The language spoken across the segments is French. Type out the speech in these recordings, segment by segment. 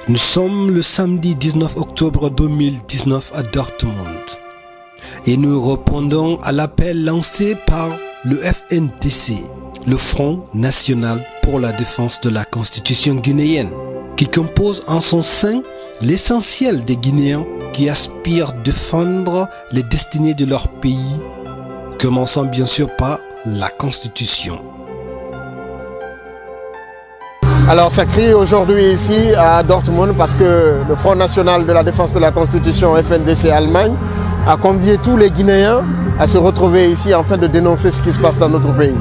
Nous sommes le samedi 19 octobre 2019 à Dortmund et nous répondons à l'appel lancé par le FNDC, le Front National pour la Défense de la Constitution guinéenne, qui compose en son sein l'essentiel des Guinéens qui aspirent à défendre les destinées de leur pays, commençant bien sûr par la Constitution. Alors ça crie aujourd'hui ici à Dortmund parce que le Front National de la Défense de la Constitution FNDC Allemagne a convié tous les Guinéens à se retrouver ici afin de dénoncer ce qui se passe dans notre pays.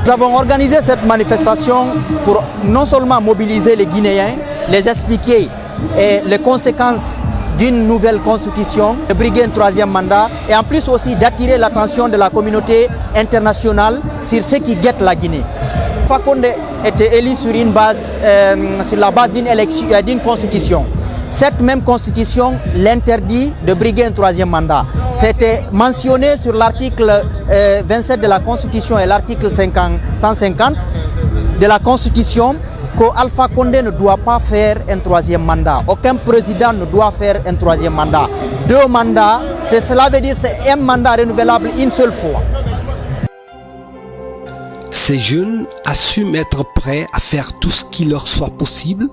Nous avons organisé cette manifestation pour non seulement mobiliser les Guinéens, les expliquer les conséquences d'une nouvelle constitution, de briguer un troisième mandat et en plus aussi d'attirer l'attention de la communauté internationale sur ce qui guette la Guinée. Alpha Condé était élu sur la base d'une constitution. Cette même constitution l'interdit de briguer un troisième mandat. C'était mentionné sur l'article 27 de la constitution et l'article 150 de la constitution qu'Alpha Condé ne doit pas faire un troisième mandat. Aucun président ne doit faire un troisième mandat. 2 mandats, cela veut dire que c'est un mandat renouvelable une seule fois. Ces jeunes assument être prêts à faire tout ce qui leur soit possible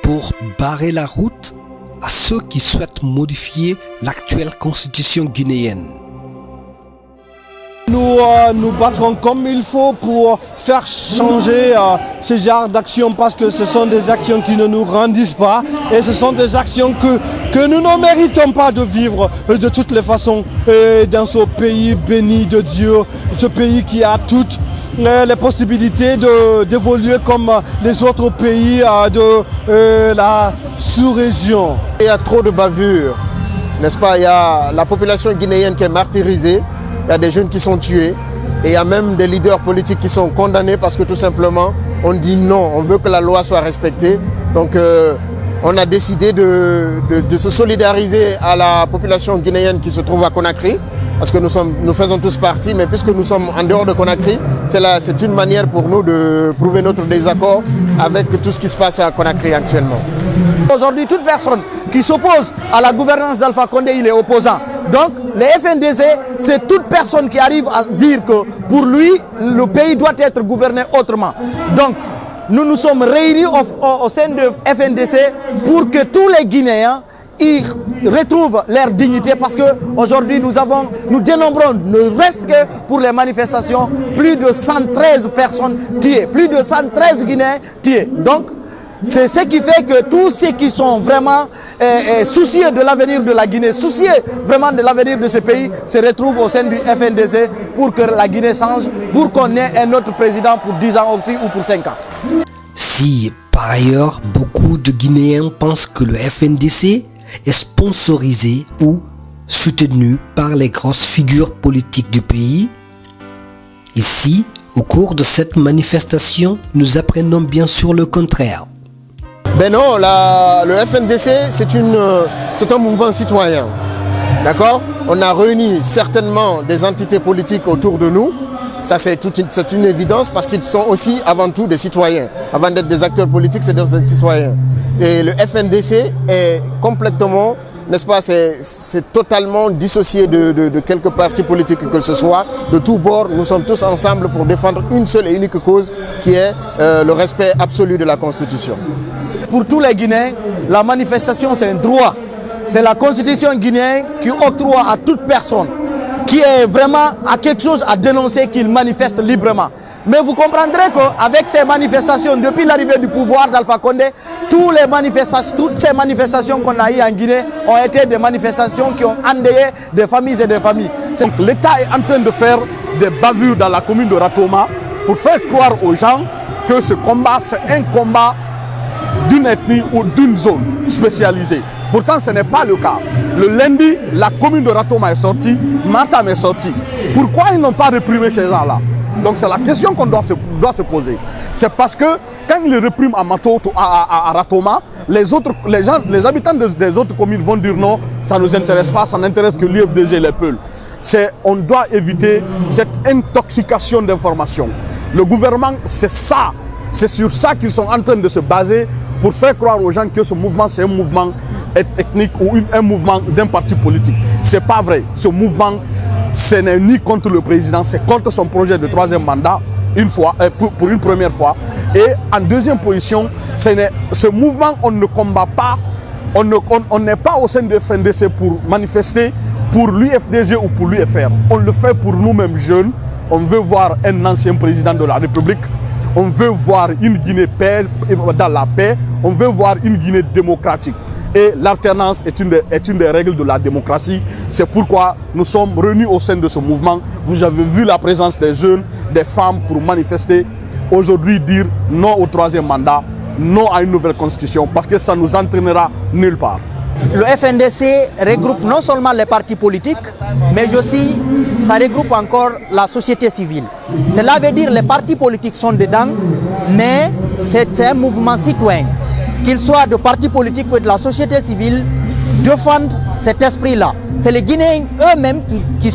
pour barrer la route à ceux qui souhaitent modifier l'actuelle constitution guinéenne. Nous battrons comme il faut pour faire changer ce genre d'actions parce que ce sont des actions qui ne nous grandissent pas et ce sont des actions que nous ne méritons pas de vivre de toutes les façons dans ce pays béni de Dieu, ce pays qui a toutes les possibilités d'évoluer comme les autres pays de la sous-région. Il y a trop de bavures, n'est-ce pas? Il y a la population guinéenne qui est martyrisée. Il y a des jeunes qui sont tués et il y a même des leaders politiques qui sont condamnés parce que tout simplement on dit non, on veut que la loi soit respectée. Donc on a décidé de se solidariser à la population guinéenne qui se trouve à Conakry parce que nous faisons tous partie, mais puisque nous sommes en dehors de Conakry, c'est une manière pour nous de prouver notre désaccord avec tout ce qui se passe à Conakry actuellement. Aujourd'hui, toute personne qui s'oppose à la gouvernance d'Alpha Condé, il est opposant. Donc, le FNDC, c'est toute personne qui arrive à dire que pour lui, le pays doit être gouverné autrement. Donc, nous nous sommes réunis au sein de FNDC pour que tous les Guinéens ils retrouvent leur dignité parce qu'aujourd'hui nous dénombrons, ne reste que pour les manifestations, plus de 113 personnes tuées, plus de 113 Guinéens tués. Donc, c'est ce qui fait que tous ceux qui sont vraiment soucieux de l'avenir de la Guinée, soucieux vraiment de l'avenir de ce pays, se retrouvent au sein du FNDC pour que la Guinée change, pour qu'on ait un autre président pour 10 ans aussi ou pour 5 ans. Si par ailleurs beaucoup de Guinéens pensent que le FNDC est sponsorisé ou soutenu par les grosses figures politiques du pays, ici, au cours de cette manifestation, nous apprenons bien sûr le contraire. Ben non, le FNDC, c'est un mouvement citoyen. D'accord? On a réuni certainement des entités politiques autour de nous. Ça, c'est une évidence parce qu'ils sont aussi avant tout des citoyens. Avant d'être des acteurs politiques, c'est des citoyens. Et le FNDC est complètement, n'est-ce pas, c'est totalement dissocié de quelques partis politiques que ce soit. De tous bords, nous sommes tous ensemble pour défendre une seule et unique cause qui est le respect absolu de la Constitution. Pour tous les Guinéens, la manifestation c'est un droit. C'est la Constitution guinéenne qui octroie à toute personne qui est vraiment à quelque chose à dénoncer qu'il manifeste librement. Mais vous comprendrez qu'avec ces manifestations, depuis l'arrivée du pouvoir d'Alpha Condé, toutes ces manifestations qu'on a eues en Guinée ont été des manifestations qui ont endeuillé des familles et des familles. L'État est en train de faire des bavures dans la commune de Ratoma pour faire croire aux gens que ce combat, c'est un combat d'une ethnie ou d'une zone spécialisée. Pourtant, ce n'est pas le cas. Le lundi, la commune de Ratoma est sortie, Matam est sortie. Pourquoi ils n'ont pas réprimé ces gens-là? Donc c'est la question qu'on doit se poser. C'est parce que quand ils répriment à Mato, à Ratoma, les habitants des autres communes vont dire non, ça ne nous intéresse pas, ça n'intéresse que l'UFDG et les Peuls. On doit éviter cette intoxication d'informations. Le gouvernement, c'est ça C'est sur ça qu'ils sont en train de se baser pour faire croire aux gens que ce mouvement, c'est un mouvement ethnique ou un mouvement d'un parti politique. Ce n'est pas vrai. Ce mouvement, ce n'est ni contre le président, c'est contre son projet de 3e mandat, pour une première fois. Et en deuxième position, ce mouvement, on ne combat pas, on n'est pas au sein de FNDC pour manifester pour l'UFDG ou pour l'UFR. On le fait pour nous-mêmes jeunes. On veut voir un ancien président de la République. On veut voir une Guinée dans la paix. On veut voir une Guinée démocratique. Et l'alternance est une des règles de la démocratie. C'est pourquoi nous sommes réunis au sein de ce mouvement. Vous avez vu la présence des jeunes, des femmes pour manifester. Aujourd'hui, dire non au 3e mandat, non à une nouvelle constitution, parce que ça nous entraînera nulle part. Le FNDC regroupe non seulement les partis politiques, mais aussi ça regroupe encore la société civile. Cela veut dire que les partis politiques sont dedans, mais c'est un mouvement citoyen. Qu'ils soient de partis politiques ou de la société civile, défendent cet esprit-là. C'est les Guinéens eux-mêmes qui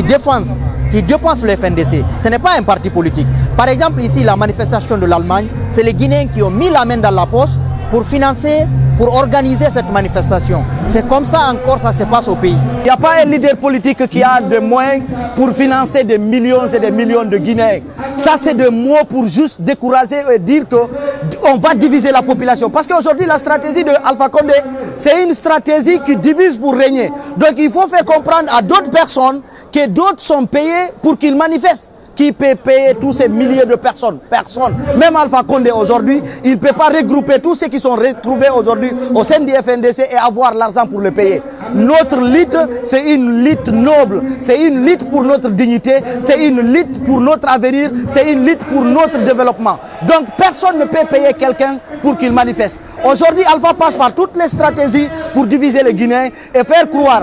défendent le FNDC. Ce n'est pas un parti politique. Par exemple, ici, la manifestation de l'Allemagne, c'est les Guinéens qui ont mis la main dans la poche pour financer, pour organiser cette manifestation. C'est comme ça encore ça se passe au pays. Il n'y a pas un leader politique qui a des moyens pour financer des millions et des millions de Guinéens. Ça, c'est des mots pour juste décourager et dire qu'on va diviser la population. Parce qu'aujourd'hui, la stratégie de Alpha Condé, c'est une stratégie qui divise pour régner. Donc, il faut faire comprendre à d'autres personnes que d'autres sont payés pour qu'ils manifestent. Qui peut payer tous ces milliers de personnes? Personne. Même Alpha Condé aujourd'hui, il ne peut pas regrouper tous ceux qui sont retrouvés aujourd'hui au sein du FNDC et avoir l'argent pour le payer. Notre lutte, c'est une lutte noble. C'est une lutte pour notre dignité. C'est une lutte pour notre avenir. C'est une lutte pour notre développement. Donc personne ne peut payer quelqu'un pour qu'il manifeste. Aujourd'hui, Alpha passe par toutes les stratégies pour diviser les Guinéens et faire croire.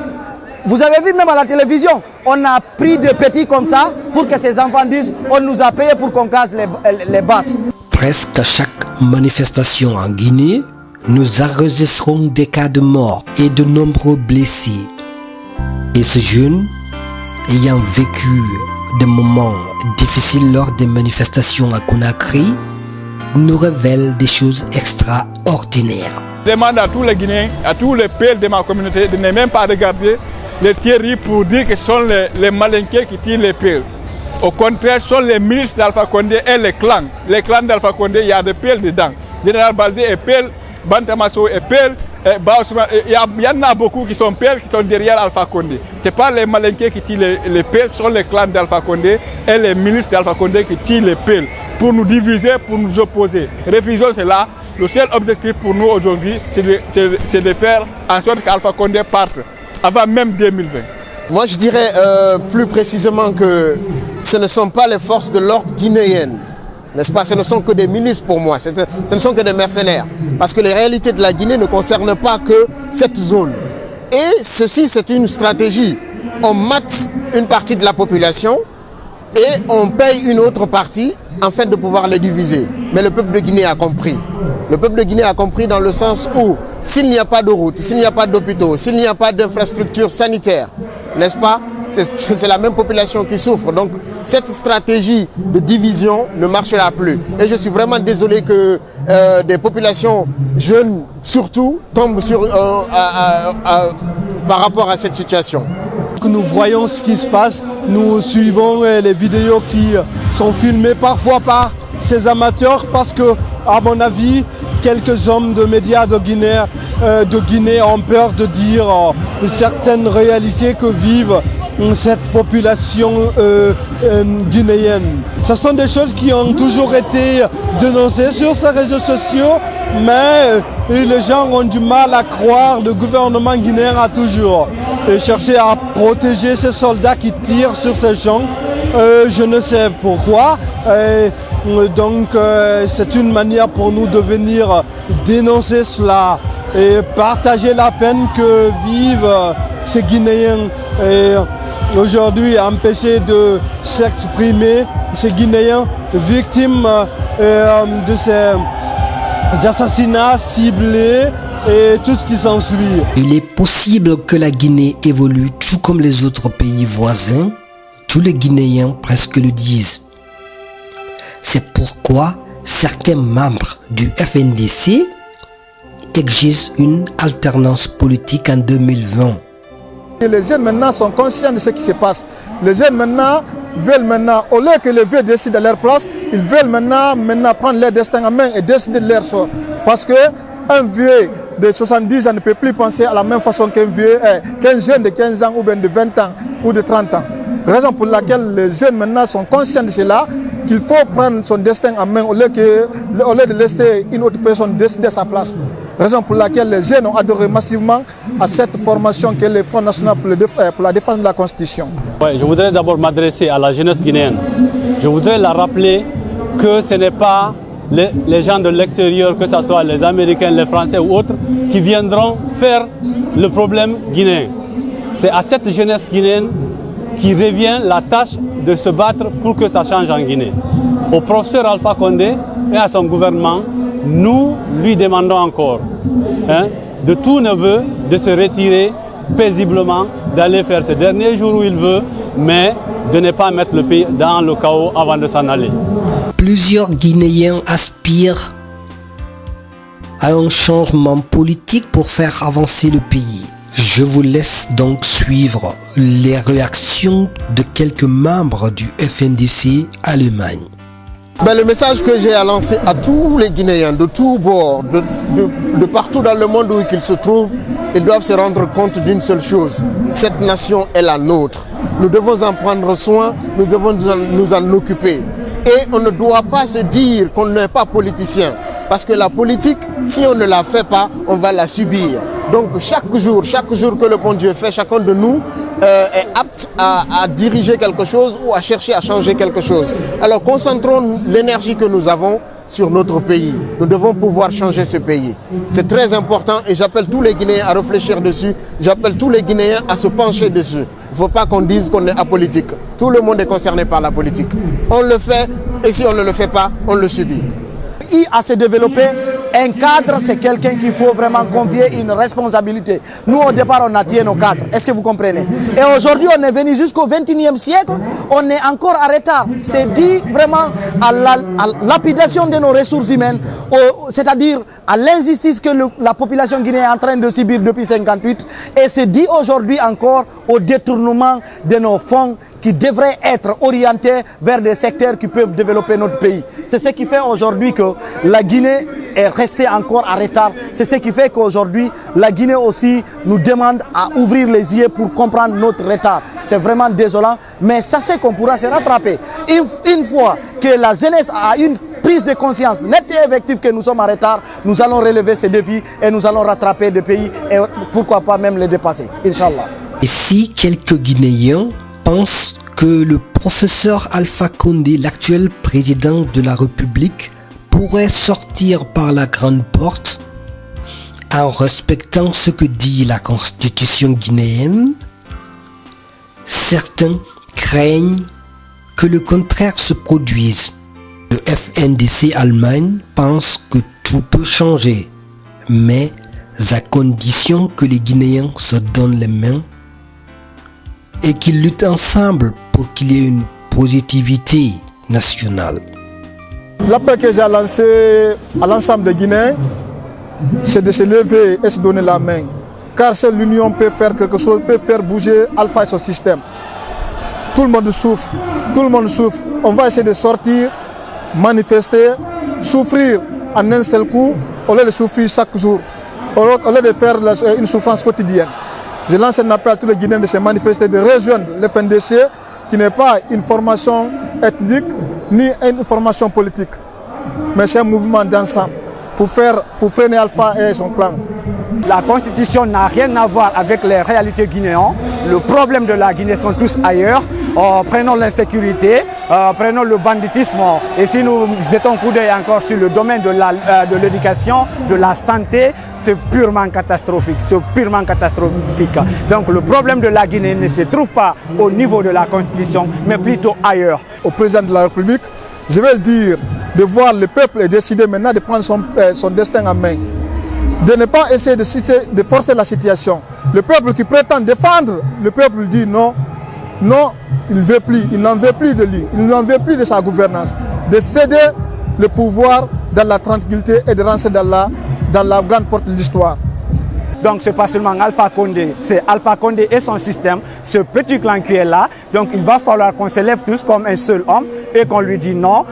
Vous avez vu même à la télévision, on a pris des petits comme ça pour que ces enfants disent on nous a payé pour qu'on casse les basses. Presque à chaque manifestation en Guinée, nous enregistrons des cas de mort et de nombreux blessés. Et ces jeunes, ayant vécu des moments difficiles lors des manifestations à Conakry, nous révèlent des choses extraordinaires. Je demande à tous les Guinéens, à tous les pères de ma communauté de ne même pas regarder les théories pour dire que ce sont les malinqués qui tirent les pelles. Au contraire, ce sont les milices d'Alpha Condé et les clans. Les clans d'Alpha Condé, il y a des pelles dedans. Général Baldé est pelle, Bantamasso est pelle, il y en a beaucoup qui sont pelles, qui sont derrière Alpha Condé. Ce n'est pas les malinqués qui tirent les pelles, ce sont les clans d'Alpha Condé et les milices d'Alpha Condé qui tirent les pelles pour nous diviser, pour nous opposer. Refusons cela. Le seul objectif pour nous aujourd'hui, c'est de faire en sorte qu'Alpha Condé parte avant même 2020. Moi, je dirais plus précisément que ce ne sont pas les forces de l'ordre guinéennes, n'est-ce pas? Ce ne sont que des milices pour moi, ce ne sont que des mercenaires. Parce que les réalités de la Guinée ne concernent pas que cette zone. Et ceci, c'est une stratégie. On mate une partie de la population et on paye une autre partie afin de pouvoir les diviser. Mais le peuple de Guinée a compris. Le peuple de Guinée a compris dans le sens où s'il n'y a pas de route, s'il n'y a pas d'hôpitaux, s'il n'y a pas d'infrastructures sanitaires, n'est-ce pas? C'est la même population qui souffre. Donc cette stratégie de division ne marchera plus. Et je suis vraiment désolé que des populations jeunes surtout tombent par rapport à cette situation. Nous voyons ce qui se passe, nous suivons les vidéos qui sont filmées parfois par ces amateurs parce que, à mon avis, quelques hommes de médias de Guinée ont peur de dire certaines réalités que vivent cette population guinéenne. Ce sont des choses qui ont toujours été dénoncées sur ces réseaux sociaux, mais les gens ont du mal à croire. Le gouvernement guinéen a toujours cherché à protéger ces soldats qui tirent sur ces gens. Je ne sais pourquoi. Donc c'est une manière pour nous de venir dénoncer cela et partager la peine que vivent ces Guinéens. Et aujourd'hui, empêcher de s'exprimer, ces Guinéens victimes de ces assassinats ciblés et tout ce qui s'ensuit. Il est possible que la Guinée évolue tout comme les autres pays voisins. Tous les Guinéens presque le disent. C'est pourquoi certains membres du FNDC exigent une alternance politique en 2020. Et les jeunes maintenant sont conscients de ce qui se passe. Les jeunes maintenant veulent au lieu que les vieux décident à leur place, ils veulent maintenant prendre leur destin en main et décider de leur sort. Parce qu'un vieux de 70 ans ne peut plus penser à la même façon qu'un jeune de 15 ans ou bien de 20 ans ou de 30 ans. Raison pour laquelle les jeunes maintenant sont conscients de cela, qu'il faut prendre son destin en main au lieu de laisser une autre personne décider à sa place. Raison pour laquelle les jeunes ont adhéré massivement à cette formation qu'est le Front National pour la défense de la Constitution. Ouais, je voudrais d'abord m'adresser à la jeunesse guinéenne. Je voudrais la rappeler que ce n'est pas les gens de l'extérieur, que ce soit les Américains, les Français ou autres, qui viendront faire le problème guinéen. C'est à cette jeunesse guinéenne qui revient la tâche de se battre pour que ça change en Guinée. Au professeur Alpha Condé et à son gouvernement, nous lui demandons encore de tout neveu de se retirer paisiblement, d'aller faire ses derniers jours où il veut, mais de ne pas mettre le pays dans le chaos avant de s'en aller. Plusieurs Guinéens aspirent à un changement politique pour faire avancer le pays. Je vous laisse donc suivre les réactions de quelques membres du FNDC Allemagne. Le message que j'ai à lancer à tous les Guinéens de tous bords, de partout dans le monde où ils se trouvent, ils doivent se rendre compte d'une seule chose. Cette nation est la nôtre. Nous devons en prendre soin, nous devons nous en occuper. Et on ne doit pas se dire qu'on n'est pas politicien. Parce que la politique, si on ne la fait pas, on va la subir. Donc chaque jour que le bon Dieu fait, chacun de nous est apte à diriger quelque chose ou à chercher à changer quelque chose. Alors concentrons l'énergie que nous avons sur notre pays. Nous devons pouvoir changer ce pays. C'est très important et j'appelle tous les Guinéens à réfléchir dessus. J'appelle tous les Guinéens à se pencher dessus. Il ne faut pas qu'on dise qu'on est apolitique. Tout le monde est concerné par la politique. On le fait et si on ne le fait pas, on le subit. À se développer, un cadre, c'est quelqu'un qu'il faut vraiment confier une responsabilité. Nous, au départ, on a tiré nos cadres. Est-ce que vous comprenez? Et aujourd'hui, on est venu jusqu'au XXIe siècle. On est encore en retard. C'est dû vraiment à la lapidation de nos ressources humaines, c'est-à-dire à l'injustice que la population guinéenne est en train de subir depuis 1958. Et c'est dû aujourd'hui encore au détournement de nos fonds qui devraient être orientés vers des secteurs qui peuvent développer notre pays. C'est ce qui fait aujourd'hui que la Guinée est restée encore en retard. C'est ce qui fait qu'aujourd'hui, la Guinée aussi nous demande à ouvrir les yeux pour comprendre notre retard. C'est vraiment désolant, mais ça c'est qu'on pourra se rattraper. Une fois que la jeunesse a une prise de conscience nette et effective que nous sommes en retard, nous allons relever ces défis et nous allons rattraper des pays et pourquoi pas même les dépasser, Inch'Allah. Et si quelques Guinéens pensent que le professeur Alpha Condé, l'actuel président de la République, pourrait sortir par la grande porte en respectant ce que dit la constitution guinéenne, certains craignent que le contraire se produise. Le FNDC Allemagne pense que tout peut changer, mais à condition que les Guinéens se donnent les mains et qu'ils luttent ensemble pour qu'il y ait une positivité nationale. L'appel que j'ai lancé à l'ensemble des Guinéens, c'est de se lever et se donner la main. Car seule l'union peut faire quelque chose, peut faire bouger Alpha et son système. Tout le monde souffre, tout le monde souffre. On va essayer de sortir, manifester, souffrir en un seul coup, au lieu de souffrir chaque jour, au lieu de faire une souffrance quotidienne. Je lance un appel à tous les Guinéens de se manifester, de rejoindre le FNDC, qui n'est pas une formation ethnique ni une formation politique, mais c'est un mouvement d'ensemble pour freiner Alpha et son clan. La constitution n'a rien à voir avec les réalités guinéennes. Le problème de la Guinée sont tous ailleurs. Prenons l'insécurité, prenons le banditisme. Et si nous jetons un coup d'œil encore sur le domaine de l'éducation, de la santé, c'est purement catastrophique. C'est purement catastrophique. Donc le problème de la Guinée ne se trouve pas au niveau de la constitution, mais plutôt ailleurs. Au président de la République, je vais le dire, de voir le peuple et décider maintenant de prendre son destin en main. De ne pas essayer de forcer la situation. Le peuple qui prétend défendre, le peuple dit non, non, il veut plus, il n'en veut plus de lui, il n'en veut plus de sa gouvernance. De céder le pouvoir dans la tranquillité et de rentrer dans la grande porte de l'histoire. Donc c'est pas seulement Alpha Condé, c'est Alpha Condé et son système, ce petit clan qui est là. Donc il va falloir qu'on se lève tous comme un seul homme et qu'on lui dise non,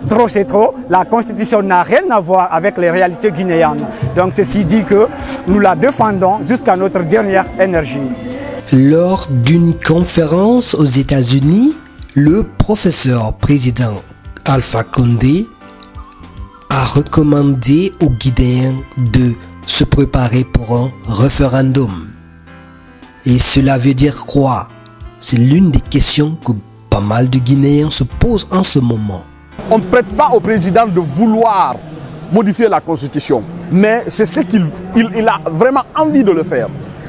trop c'est trop, la constitution n'a rien à voir avec les réalités guinéennes. Donc ceci dit que nous la défendons jusqu'à notre dernière énergie. Lors d'une conférence aux États-Unis, le professeur président Alpha Condé a recommandé aux Guinéens de se préparer pour un référendum. Et cela veut dire quoi? C'est l'une des questions que pas mal de Guinéens se posent en ce moment. On ne prête pas au président de vouloir modifier la constitution, mais c'est ce qu'il a vraiment envie de le faire.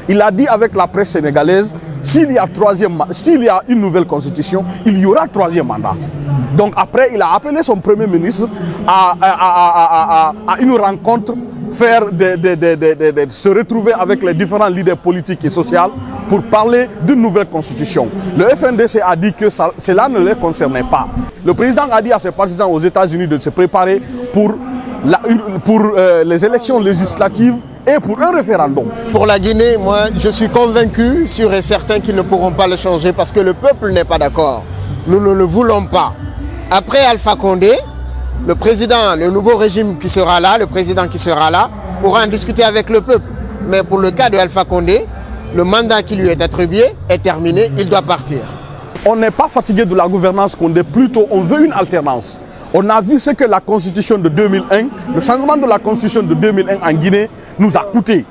Il a dit avec la presse sénégalaise, s'il y a une nouvelle constitution, il y aura troisième mandat. Donc après, il a appelé son premier ministre à une rencontre, se retrouver avec les différents leaders politiques et sociaux pour parler d'une nouvelle constitution. Le FNDC a dit que cela ne les concernait pas. Le président a dit à ses partisans aux États-Unis de se préparer pour les élections législatives et pour un référendum. Pour la Guinée, moi, je suis convaincu, sûr et certain qu'ils ne pourront pas le changer parce que le peuple n'est pas d'accord. Nous ne le voulons pas. Après Alpha Condé, le président, le nouveau régime qui sera là, le président qui sera là, pourra en discuter avec le peuple. Mais pour le cas de Alpha Condé, le mandat qui lui est attribué est terminé, il doit partir. On n'est pas fatigué de la gouvernance Condé, plutôt on veut une alternance. On a vu ce que la constitution de 2001, le changement de la constitution de 2001 en Guinée nous a coûté.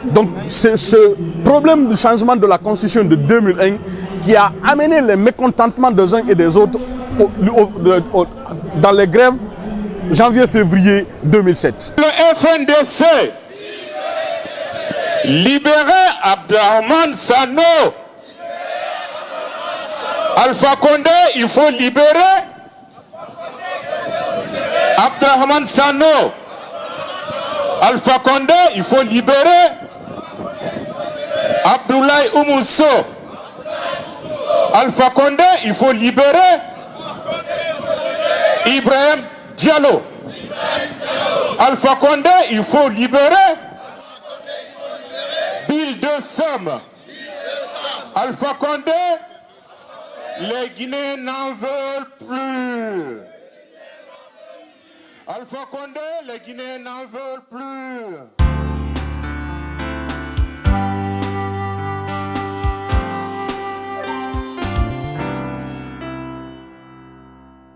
Donc c'est ce problème du changement de la constitution de 2001 qui a amené les mécontentements des uns et des autres dans les grèves janvier-février 2007. Le FNDC libérer Abdrahmane Sano. Alpha Condé, il faut libérer Abdrahmane Sano. Alpha Condé, il faut libérer Abdoulaye Oumousso. Alpha Condé, il faut libérer Ibrahim Diallo. Alpha Condé, il faut libérer Bill de Somme. Alpha Condé, les Guinéens n'en veulent plus. Alpha Condé, les Guinéens n'en veulent plus.